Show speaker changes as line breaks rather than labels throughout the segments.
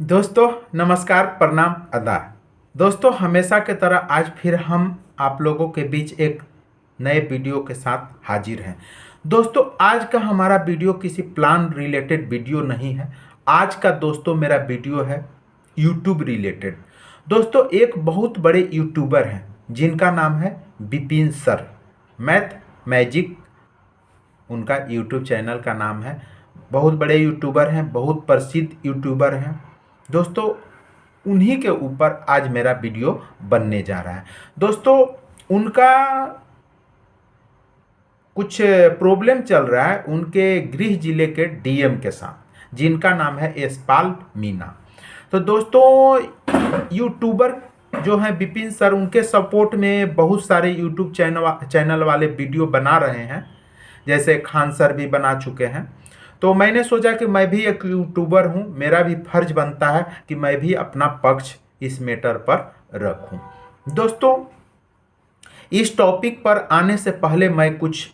दोस्तों नमस्कार, प्रणाम, आदाब। दोस्तों हमेशा की तरह आज फिर हम आप लोगों के बीच एक नए वीडियो के साथ हाजिर हैं। दोस्तों आज का हमारा वीडियो किसी प्लान रिलेटेड वीडियो नहीं है। आज का दोस्तों मेरा वीडियो है यूट्यूब रिलेटेड। दोस्तों एक बहुत बड़े यूट्यूबर हैं जिनका नाम है विपिन सर। मैथ मैजिक उनका यूट्यूब चैनल का नाम है। बहुत बड़े यूट्यूबर हैं, बहुत प्रसिद्ध यूट्यूबर हैं। दोस्तों उन्हीं के ऊपर आज मेरा वीडियो बनने जा रहा है। दोस्तों उनका कुछ प्रॉब्लम चल रहा है उनके गृह जिले के डीएम के साथ, जिनका नाम है यशपाल मीणा। तो दोस्तों यूट्यूबर जो हैं विपिन सर, उनके सपोर्ट में बहुत सारे यूट्यूब चैनल वाले वीडियो बना रहे हैं, जैसे खान सर भी बना चुके हैं। तो मैंने सोचा कि मैं भी एक यूट्यूबर हूँ, मेरा भी फर्ज बनता है कि मैं भी अपना पक्ष इस मैटर पर रखूँ। दोस्तों इस टॉपिक पर आने से पहले मैं कुछ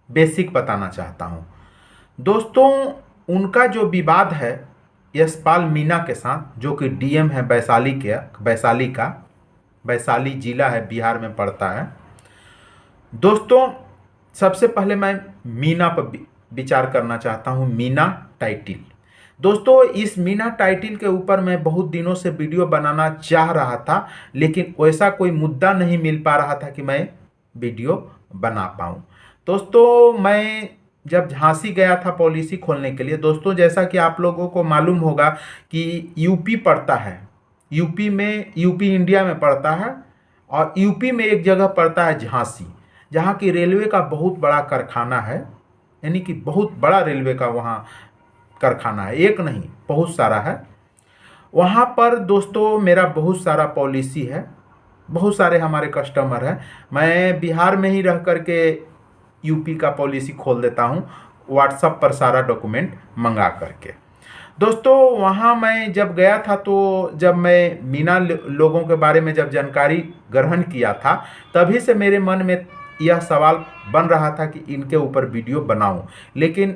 बेसिक बताना चाहता हूँ। दोस्तों उनका जो विवाद है यशपाल मीणा के साथ, जो कि डीएम है वैशाली जिला है, बिहार में पड़ता है। दोस्तों सबसे पहले मैं मीणा पर विचार करना चाहता हूँ। मीणा टाइटिल। दोस्तों इस मीणा टाइटिल के ऊपर मैं बहुत दिनों से वीडियो बनाना चाह रहा था, लेकिन वैसा कोई मुद्दा नहीं मिल पा रहा था कि मैं वीडियो बना पाऊँ। दोस्तों मैं जब झांसी गया था पॉलिसी खोलने के लिए, दोस्तों जैसा कि आप लोगों को मालूम होगा कि यूपी पड़ता है, यूपी इंडिया में पड़ता है, और यूपी में एक जगह पड़ता है झांसी, जहाँ की रेलवे का बहुत बड़ा कारखाना है। यानी कि बहुत बड़ा रेलवे का वहाँ कारखाना है, एक नहीं बहुत सारा है। वहाँ पर दोस्तों मेरा बहुत सारा पॉलिसी है, बहुत सारे हमारे कस्टमर हैं। मैं बिहार में ही रह करके यूपी का पॉलिसी खोल देता हूँ, व्हाट्सएप पर सारा डॉक्यूमेंट मंगा करके। दोस्तों वहाँ मैं जब गया था, तो जब मैं मीणा लोगों के बारे में जब जानकारी ग्रहण किया था, तभी से मेरे मन में यह सवाल बन रहा था कि इनके ऊपर वीडियो बनाऊं, लेकिन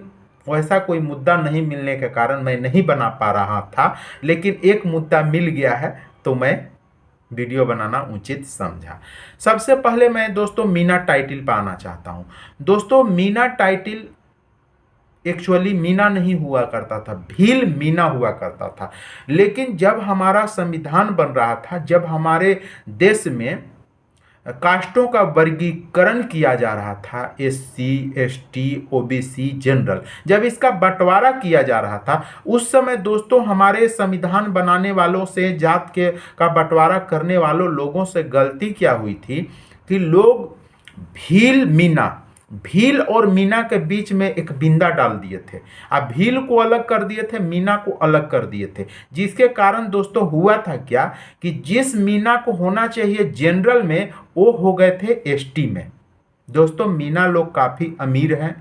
वैसा कोई मुद्दा नहीं मिलने के कारण मैं नहीं बना पा रहा था। लेकिन एक मुद्दा मिल गया है तो मैं वीडियो बनाना उचित समझा। सबसे पहले मैं दोस्तों मीणा टाइटिल पर आना चाहता हूं। दोस्तों मीणा टाइटिल एक्चुअली मीणा नहीं हुआ करता था, भील मीणा हुआ करता था। लेकिन जब हमारा संविधान बन रहा था, जब हमारे देश में कास्टों का वर्गीकरण किया जा रहा था, एससी, एसटी, ओबीसी, जनरल, जब इसका बंटवारा किया जा रहा था, उस समय दोस्तों हमारे संविधान बनाने वालों से, जात के का बंटवारा करने वालों लोगों से गलती क्या हुई थी कि लोग भील और मीणा के बीच में एक बिंदा डाल दिए थे। अब भील को अलग कर दिए थे, मीणा को अलग कर दिए थे, जिसके कारण दोस्तों हुआ था क्या कि जिस मीणा को होना चाहिए जनरल में, वो हो गए थे एसटी में। दोस्तों मीणा लोग काफ़ी अमीर हैं,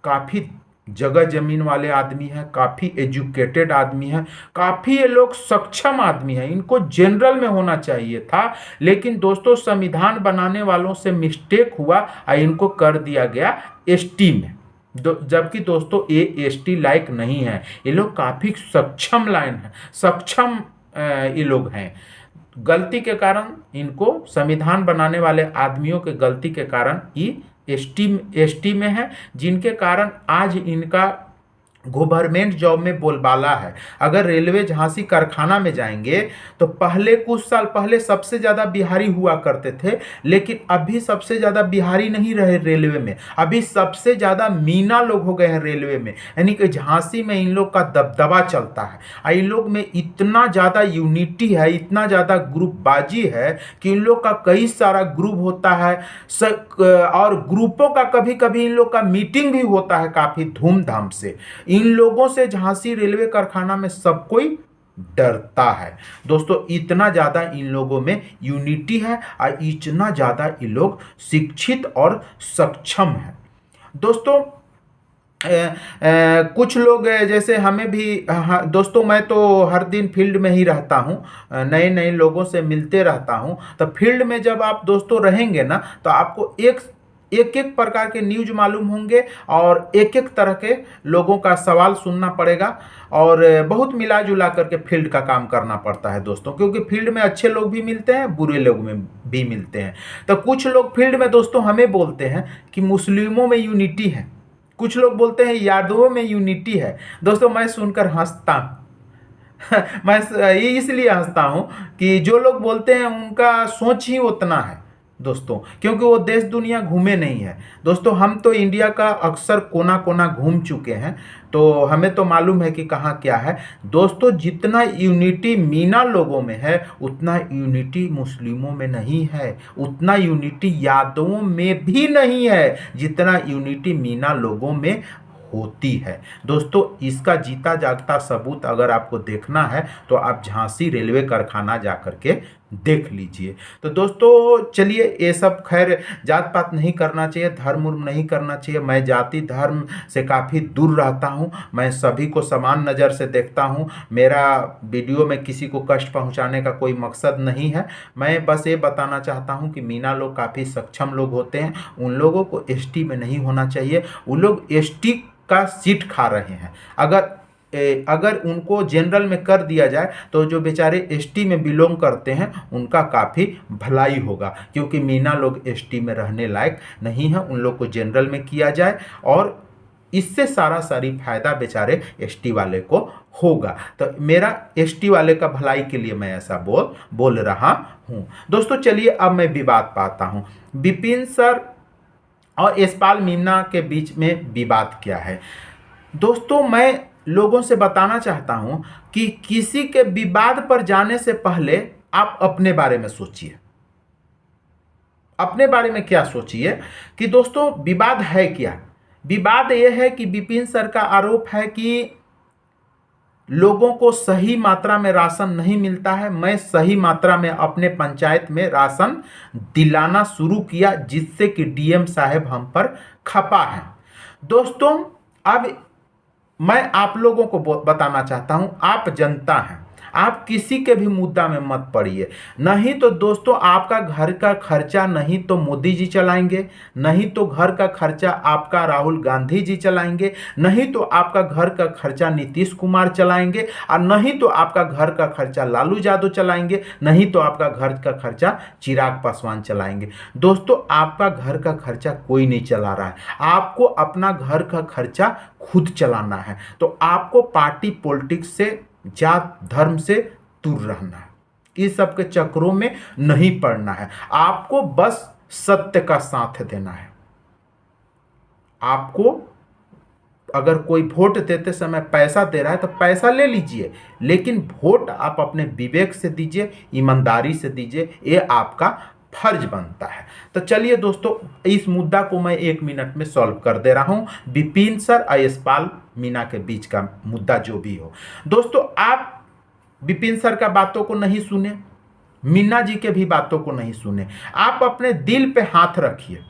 काफ़ी जगह जमीन वाले आदमी हैं, काफ़ी एजुकेटेड आदमी हैं, काफ़ी ये लोग सक्षम आदमी हैं, इनको जनरल में होना चाहिए था। लेकिन दोस्तों संविधान बनाने वालों से मिस्टेक हुआ और इनको कर दिया गया एसटी में। जबकि दोस्तों ये एसटी लायक नहीं है, ये लोग काफ़ी सक्षम लाइन है, सक्षम ये लोग हैं। गलती के कारण इनको, संविधान बनाने वाले आदमियों के गलती के कारण ये एसटी में है, जिनके कारण आज इनका गवर्नमेंट जॉब में बोलबाला है। अगर रेलवे झांसी कारखाना में जाएंगे तो पहले कुछ साल पहले सबसे ज़्यादा बिहारी हुआ करते थे, लेकिन अभी सबसे ज़्यादा बिहारी नहीं रहे रेलवे में, अभी सबसे ज़्यादा मीणा लोग हो गए हैं रेलवे में। यानी कि झांसी में इन लोग का दबदबा चलता है, और इन लोग में इतना ज़्यादा यूनिटी है, इतना ज़्यादा ग्रुपबाजी है कि इन लोग का कई सारा ग्रुप होता है, और ग्रुपों का कभी कभी इन लोग का मीटिंग भी होता है काफ़ी धूमधाम से। इन लोगों से झांसी रेलवे कारखाना में सब कोई डरता है। दोस्तों इतना ज़्यादा इन लोगों में यूनिटी है, और इतना ज़्यादा ये लोग शिक्षित और सक्षम हैं। दोस्तों कुछ लोग जैसे हमें भी, दोस्तों मैं तो हर दिन फील्ड में ही रहता हूँ, नए नए लोगों से मिलते रहता हूँ। तो फील्ड में जब आप दोस्तों रहेंगे ना, तो आपको एक एक प्रकार के न्यूज मालूम होंगे और एक एक तरह के लोगों का सवाल सुनना पड़ेगा और बहुत मिला जुला करके फील्ड का काम करना पड़ता है दोस्तों, क्योंकि फील्ड में अच्छे लोग भी मिलते हैं, बुरे लोग में भी मिलते हैं। तो कुछ लोग फील्ड में दोस्तों हमें बोलते हैं कि मुस्लिमों में यूनिटी है, कुछ लोग बोलते हैं यादवों में यूनिटी है। दोस्तों मैं सुनकर हंसता मैं ये इसलिए हंसता हूँ कि जो लोग बोलते हैं उनका सोच ही उतना है दोस्तों, क्योंकि वो देश दुनिया घूमे नहीं है दोस्तों। हम तो इंडिया का अक्सर कोना कोना घूम चुके हैं, तो हमें तो मालूम है कि कहाँ क्या है दोस्तों। जितना यूनिटी मीना लोगों में है उतना यूनिटी मुस्लिमों में नहीं है, उतना यूनिटी यादवों में भी नहीं है जितना यूनिटी मीना लोगों में होती है दोस्तों। इसका जीता जागता सबूत अगर आपको देखना है तो आप झांसी रेलवे कारखाना जा करके देख लीजिए। तो दोस्तों चलिए, ये सब खैर जात पात नहीं करना चाहिए, धर्म उर्म नहीं करना चाहिए। मैं जाति धर्म से काफ़ी दूर रहता हूँ, मैं सभी को समान नज़र से देखता हूँ। मेरा वीडियो में किसी को कष्ट पहुँचाने का कोई मकसद नहीं है। मैं बस ये बताना चाहता हूँ कि मीना लोग काफ़ी सक्षम लोग होते हैं, उन लोगों को एसटी में नहीं होना चाहिए। उन लोग एसटी का सीट खा रहे हैं। अगर उनको जनरल में कर दिया जाए तो जो बेचारे एसटी में बिलोंग करते हैं उनका काफ़ी भलाई होगा, क्योंकि मीना लोग एसटी में रहने लायक नहीं है। उन लोग को जनरल में किया जाए और इससे सारी फायदा बेचारे एसटी वाले को होगा। तो मेरा एसटी वाले का भलाई के लिए मैं ऐसा बोल रहा हूँ दोस्तों। चलिए अब मैं विवाद पाता हूँ। विपिन सर और यशपाल मीना के बीच में विवाद क्या है दोस्तों। मैं लोगों से बताना चाहता हूं कि किसी के विवाद पर जाने से पहले आप अपने बारे में सोचिए। अपने बारे में क्या सोचिए कि दोस्तों विवाद है क्या। विवाद यह है कि विपिन सर का आरोप है कि लोगों को सही मात्रा में राशन नहीं मिलता है। मैं सही मात्रा में अपने पंचायत में राशन दिलाना शुरू किया, जिससे कि डीएम साहब हम पर खपा है दोस्तों। अब मैं आप लोगों को बताना चाहता हूं, आप जनता हैं, आप किसी के भी मुद्दा में मत पड़िए। नहीं तो दोस्तों आपका घर का खर्चा नहीं तो मोदी जी चलाएंगे, नहीं तो घर का खर्चा आपका राहुल गांधी जी चलाएंगे, नहीं तो आपका घर का खर्चा नीतीश कुमार चलाएंगे, और नहीं तो आपका घर का खर्चा लालू यादव चलाएंगे, नहीं तो आपका घर का खर्चा चिराग पासवान चलाएंगे। दोस्तों आपका घर का खर्चा कोई नहीं चला रहा है, आपको अपना घर का खर्चा खुद चलाना है। तो आपको पार्टी पॉलिटिक्स से, जात धर्म से दूर रहना है, इस सब के चक्रों में नहीं पड़ना है। आपको बस सत्य का साथ देना है। आपको अगर कोई वोट देते समय पैसा दे रहा है तो पैसा ले लीजिए, लेकिन वोट आप अपने विवेक से दीजिए, ईमानदारी से दीजिए, ये आपका फर्ज बनता है। तो चलिए दोस्तों, इस मुद्दा को मैं 1 मिनट में सॉल्व कर दे रहा हूं। विपिन सर और यशपाल मीना के बीच का मुद्दा जो भी हो दोस्तों, आप विपिन सर का बातों को नहीं सुने, मीना जी के भी बातों को नहीं सुने। आप अपने दिल पे हाथ रखिए,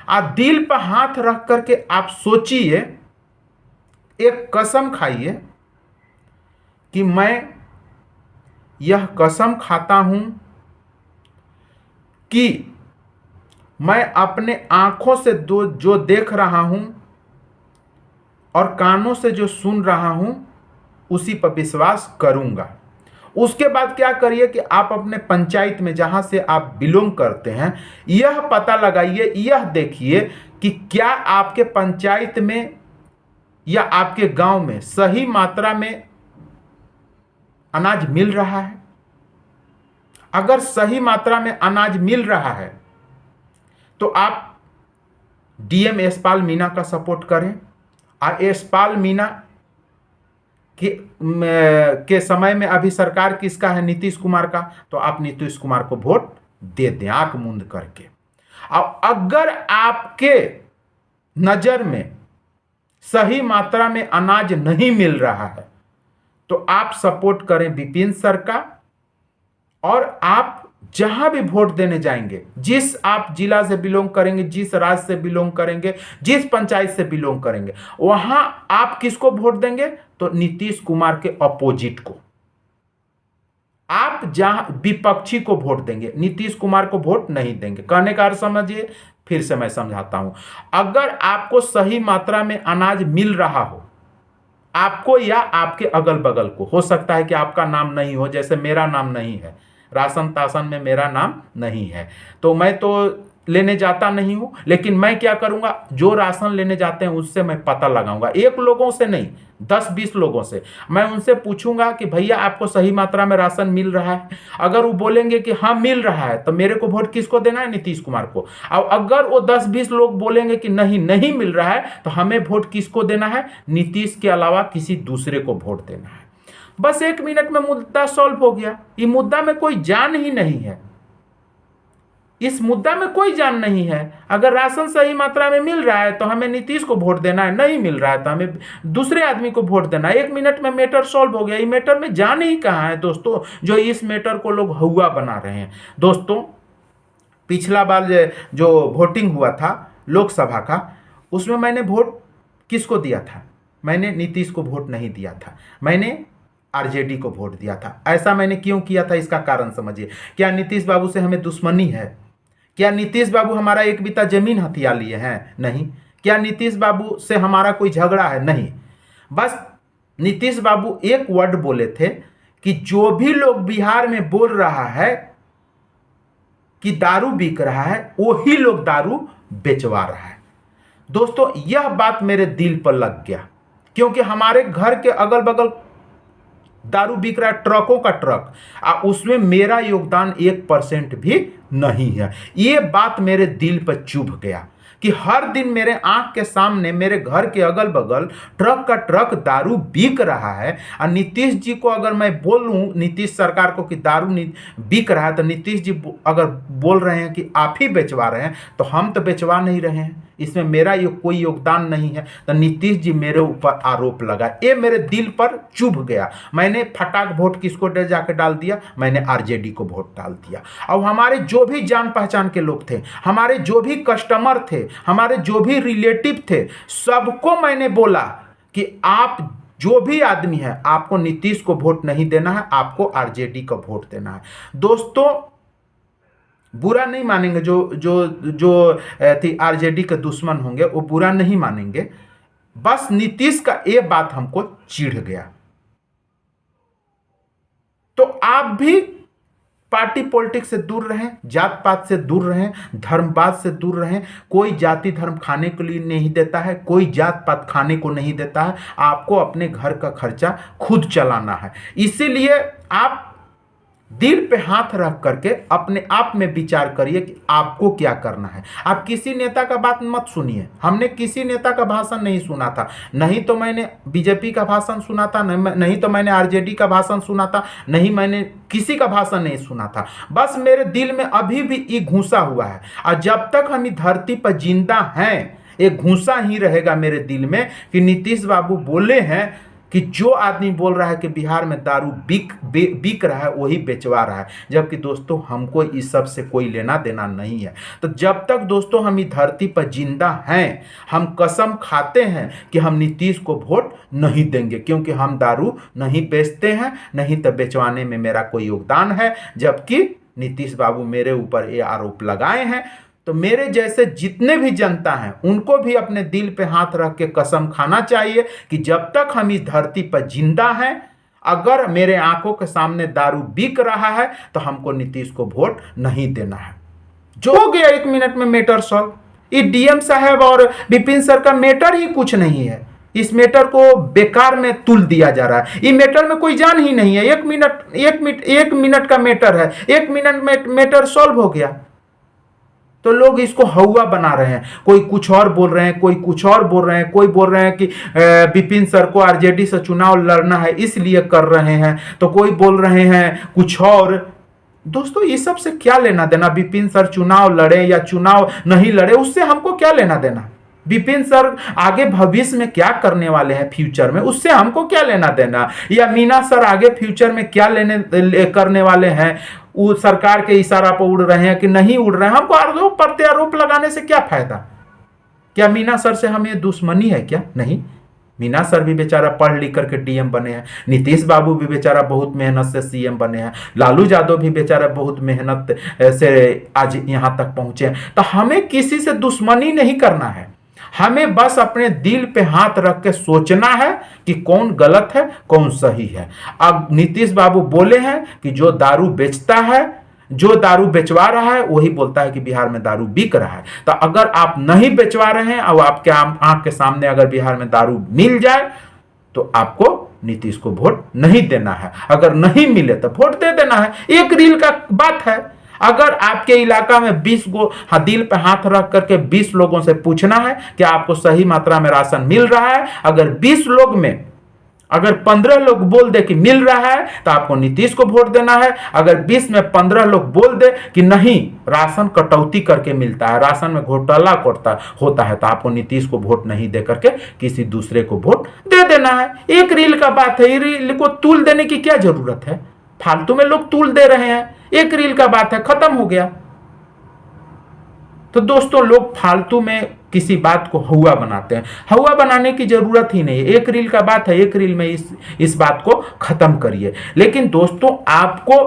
आप दिल पर हाथ रख करके आप सोचिए, एक कसम खाइए कि मैं यह कसम खाता हूं कि मैं अपने आंखों से जो देख रहा हूं और कानों से जो सुन रहा हूं उसी पर विश्वास करूंगा। उसके बाद क्या करिए कि आप अपने पंचायत में जहां से आप बिलोंग करते हैं यह पता लगाइए, यह देखिए कि क्या आपके पंचायत में या आपके गांव में सही मात्रा में अनाज मिल रहा है। अगर सही मात्रा में अनाज मिल रहा है तो आप डीएम यशपाल मीना का सपोर्ट करें, और यशपाल मीना के समय में अभी सरकार किसका है, नीतीश कुमार का, तो आप नीतीश कुमार को वोट दे दें आंख मूंद करके। और अगर आपके नजर में सही मात्रा में अनाज नहीं मिल रहा है तो आप सपोर्ट करें विपिन सर का, और आप जहां भी वोट देने जाएंगे, जिस आप जिला से बिलोंग करेंगे, जिस राज्य से बिलोंग करेंगे, जिस पंचायत से बिलोंग करेंगे, वहां आप किसको वोट देंगे, तो नीतीश कुमार के अपोजिट को। आप जहां विपक्षी को वोट देंगे, नीतीश कुमार को वोट नहीं देंगे। कहने का अर्थ समझिए, फिर से मैं समझाता हूं। अगर आपको सही मात्रा में अनाज मिल रहा हो, आपको या आपके अगल बगल को, हो सकता है कि आपका नाम नहीं हो, जैसे मेरा नाम नहीं है, राशन ताशन में मेरा नाम नहीं है, तो मैं तो लेने जाता नहीं हूं। लेकिन मैं क्या करूंगा, जो राशन लेने जाते हैं उससे मैं पता लगाऊंगा, एक लोगों से नहीं, 10-20 लोगों से मैं उनसे पूछूंगा कि भैया आपको सही मात्रा में राशन मिल रहा है। अगर वो बोलेंगे कि हाँ मिल रहा है, तो मेरे को वोट किसको देना है, नीतीश कुमार को। और अगर वो 10-20 लोग बोलेंगे कि नहीं नहीं मिल रहा है, तो हमें वोट किसको देना है, नीतीश के अलावा किसी दूसरे को वोट देना है। बस 1 मिनट में मुद्दा सॉल्व हो गया। ये मुद्दा में कोई जान ही नहीं है, इस मुद्दा में कोई जान नहीं है। अगर राशन सही मात्रा में मिल रहा है तो हमें नीतीश को वोट देना है, नहीं मिल रहा है तो हमें दूसरे आदमी को वोट देना है। 1 मिनट में मैटर सॉल्व हो गया। ये मैटर में जान ही कहाँ है दोस्तों, जो इस मैटर को लोग हुआ बना रहे हैं। दोस्तों, पिछला बार जो वोटिंग हुआ था लोकसभा का, उसमें मैंने वोट किसको दिया था, मैंने नीतीश को वोट नहीं दिया था, मैंने आरजेडी को वोट दिया था। ऐसा मैंने क्यों किया था, इसका कारण समझिए। क्या नीतीश बाबू से हमें दुश्मनी है? क्या नीतीश बाबू हमारा एक बित्ता जमीन हथिया लिए हैं? नहीं। क्या नीतीश बाबू से हमारा कोई झगड़ा है? नहीं। बस नीतीश बाबू एक वर्ड बोले थे कि जो भी लोग बिहार में बोल रहा है कि दारू बिक रहा है, वही लोग दारू बेचवा रहा है। दोस्तों, यह बात मेरे दिल पर लग गया, क्योंकि हमारे घर के अगल बगल दारू बिक रहा है, ट्रकों का ट्रक, उसमें मेरा योगदान 1% भी नहीं है। ये बात मेरे दिल पर चुभ गया कि हर दिन मेरे आंख के सामने, मेरे घर के अगल बगल ट्रक का ट्रक दारू बिक रहा है। और नीतीश जी को अगर मैं बोलूं, नीतीश सरकार को, कि दारू बिक रहा है, तो नीतीश जी अगर बोल रहे हैं कि आप ही बेचवा रहे हैं, तो हम तो बेचवा नहीं रहे हैं, इसमें मेरा कोई योगदान नहीं है। तो नीतीश जी मेरे ऊपर आरोप लगा, ये मेरे दिल पर चुभ गया। मैंने फटाक वोट किसको जाके डाल दिया, मैंने आरजेडी को वोट डाल दिया। और हमारे जो भी जान पहचान के लोग थे, हमारे जो भी कस्टमर थे, हमारे जो भी रिलेटिव थे, सबको मैंने बोला कि आप जो भी आदमी है, आपको नीतीश को वोट नहीं देना है, आपको आरजेडी को वोट देना है। दोस्तों, बुरा नहीं मानेंगे, जो थी आरजेडी के दुश्मन होंगे, वो बुरा नहीं मानेंगे। बस नीतीश का ये बात हमको चिढ़ गया। तो आप भी पार्टी पॉलिटिक्स से दूर रहें, जात पात से दूर रहें, धर्मवाद से दूर रहें। कोई जाति धर्म खाने के लिए नहीं देता है, कोई जात पात खाने को नहीं देता है। आपको अपने घर का खर्चा खुद चलाना है। इसीलिए आप दिल पे हाथ रख करके अपने आप में विचार करिए कि आपको क्या करना है। आप किसी नेता का बात मत सुनिए। हमने किसी नेता का भाषण नहीं सुना था, नहीं तो मैंने बीजेपी का भाषण सुना था, नहीं तो मैंने आरजेडी का भाषण सुना था, नहीं मैंने किसी का भाषण नहीं सुना था। बस मेरे दिल में अभी भी ये घुसा हुआ है, और जब तक हम धरती पर जिंदा हैं, एक घुसा ही रहेगा मेरे दिल में कि नीतीश बाबू बोले हैं कि जो आदमी बोल रहा है कि बिहार में दारू बिक रहा है, वही बेचवा रहा है। जबकि दोस्तों, हमको इस सब से कोई लेना देना नहीं है। तो जब तक दोस्तों हम इस धरती पर जिंदा हैं, हम कसम खाते हैं कि हम नीतीश को वोट नहीं देंगे, क्योंकि हम दारू नहीं बेचते हैं, नहीं तो बेचवाने में मेरा कोई योगदान है। जबकि नीतीश बाबू मेरे ऊपर ये आरोप लगाए हैं। तो मेरे जैसे जितने भी जनता हैं, उनको भी अपने दिल पे हाथ रख के कसम खाना चाहिए कि जब तक हम इस धरती पर जिंदा हैं, अगर मेरे आंखों के सामने दारू बिक रहा है, तो हमको नीतीश को वोट नहीं देना है। जो हो गया 1 मिनट में मैटर सॉल्व। ये डीएम साहब और विपिन सर का मैटर ही कुछ नहीं है। इस मैटर को बेकार में तुल दिया जा रहा है। ये मैटर में कोई जान ही नहीं है। 1 मिनट का मैटर है, 1 मिनट में मैटर सॉल्व हो गया। तो लोग इसको हवा बना रहे हैं। कोई कुछ और बोल रहे हैं, कोई कुछ और बोल रहे हैं। कोई बोल रहे हैं कि विपिन सर को आरजेडी से चुनाव लड़ना है इसलिए कर रहे हैं, तो कोई बोल रहे हैं कुछ और। दोस्तों, ये सब से क्या लेना देना? विपिन सर चुनाव लड़े या चुनाव नहीं लड़े, उससे हमको क्या लेना देना? विपिन सर आगे भविष्य में क्या करने वाले हैं फ्यूचर में, उससे हमको क्या लेना देना? या मीना सर आगे फ्यूचर में क्या करने वाले हैं, वो सरकार के इशारा पर उड़ रहे हैं कि नहीं उड़ रहे हैं, हमको आरोप प्रत्यारोप लगाने से क्या फायदा? क्या मीना सर से हमें दुश्मनी है क्या? नहीं। मीना सर भी बेचारा पढ़ लिख करके डीएम बने हैं, नीतीश बाबू भी बेचारा बहुत मेहनत से सीएम बने हैं, लालू यादव भी बेचारा बहुत मेहनत से आज यहाँ तक पहुंचे हैं। तो हमें किसी से दुश्मनी नहीं करना है, हमें बस अपने दिल पे हाथ रख के सोचना है कि कौन गलत है कौन सही है। अब नीतीश बाबू बोले हैं कि जो दारू बेचता है, जो दारू बेचवा रहा है वही बोलता है कि बिहार में दारू बिक रहा है। तो अगर आप नहीं बेचवा रहे हैं और आपके आंख के सामने अगर बिहार में दारू मिल जाए तो आपको नीतीश को वोट नहीं देना है, अगर नहीं मिले तो वोट दे देना है। एक रील का बात है, अगर आपके इलाका में 20 गो दिल पे हाथ रख करके 20 लोगों से पूछना है कि आपको सही मात्रा में राशन मिल रहा है, अगर 20 लोग में अगर 15 लोग बोल दे कि मिल रहा है तो आपको नीतीश को वोट देना है। अगर 20 में 15 लोग बोल दे कि नहीं राशन कटौती करके मिलता है, राशन में घोटाला होता है, तो आपको नीतीश को वोट नहीं दे करके किसी दूसरे को वोट दे देना है। एक रील का बात है, रील को तूल देने की क्या जरूरत है, फालतू में लोग तूल दे रहे हैं, एक रील का बात है, खत्म हो गया। तो दोस्तों लोग फालतू में किसी बात को हुआ बनाते हैं, हुआ बनाने की जरूरत ही नहीं है, एक रील का बात है, एक रील में इस बात को खत्म करिए। लेकिन दोस्तों आपको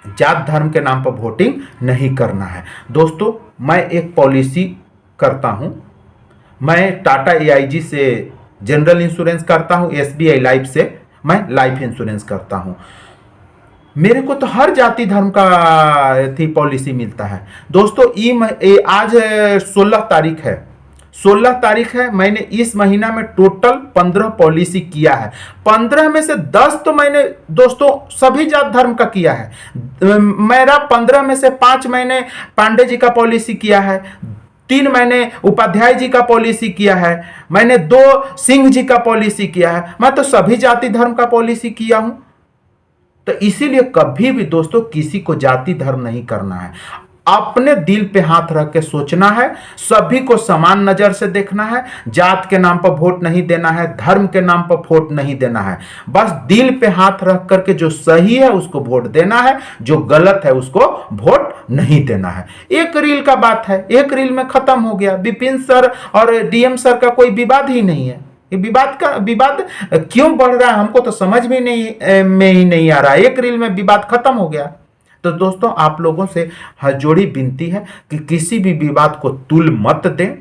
जात धर्म के नाम पर वोटिंग नहीं करना है। दोस्तों मैं एक पॉलिसी करता हूं, मैं टाटा एआईजी से जनरल इंश्योरेंस करता हूं, एसबीआई लाइफ से मैं लाइफ इंश्योरेंस करता हूं। मेरे को तो हर जाति धर्म का थी पॉलिसी मिलता है। दोस्तों आज 16 तारीख है, 16 तारीख है, मैंने इस महीना में टोटल 15 पॉलिसी किया है। 15 में से 10 तो मैंने दोस्तों सभी जात धर्म का किया है। मेरा 15 में से 5 मैंने पांडे जी का पॉलिसी किया है, 3 मैंने उपाध्याय जी का पॉलिसी किया है, मैंने 2 सिंह जी का पॉलिसी किया है। मैं तो सभी जाति धर्म का पॉलिसी किया हूं। तो इसीलिए कभी भी दोस्तों किसी को जाति धर्म नहीं करना है, अपने दिल पे हाथ रख के सोचना है, सभी को समान नजर से देखना है, जात के नाम पर वोट नहीं देना है, धर्म के नाम पर वोट नहीं देना है, बस दिल पे हाथ रख करके जो सही है उसको वोट देना है, जो गलत है उसको वोट नहीं देना है। एक रील का बात है, एक रील में खत्म हो गया। विपिन सर और डीएम सर का कोई विवाद ही नहीं है, विवाद क्यों बढ़ रहा है हमको तो समझ में ही नहीं आ रहा है। एक रील में विवाद खत्म हो गया। तो दोस्तों आप लोगों से हाथ जोड़ी विनती है कि किसी भी विवाद को तुल मत दें।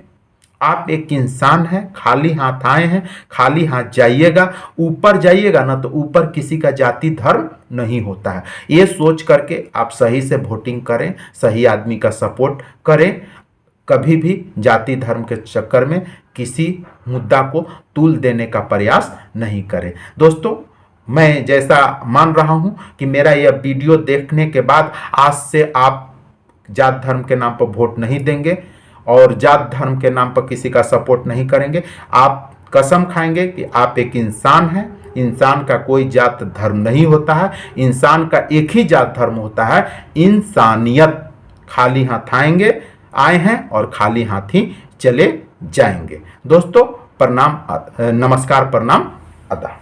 आप एक इंसान हैं, खाली हाथ आए हैं, खाली हाथ जाइएगा, ऊपर जाइएगा ना तो ऊपर किसी का जाति धर्म नहीं होता है। ये सोच करके आप सही से वोटिंग करें, सही आदमी का सपोर्ट करें, कभी भी जाति धर्म के चक्कर में किसी मुद्दा को तुल देने का प्रयास नहीं करें। दोस्तों मैं जैसा मान रहा हूं कि मेरा यह वीडियो देखने के बाद आज से आप जात धर्म के नाम पर वोट नहीं देंगे और जात धर्म के नाम पर किसी का सपोर्ट नहीं करेंगे। आप कसम खाएंगे कि आप एक इंसान हैं, इंसान का कोई जात धर्म नहीं होता है, इंसान का एक ही जात धर्म होता है, इंसानियत। खाली हाथ आए हैं और खाली हाथ ही चले जाएंगे। दोस्तों प्रणाम, नमस्कार, प्रणाम, आदाब।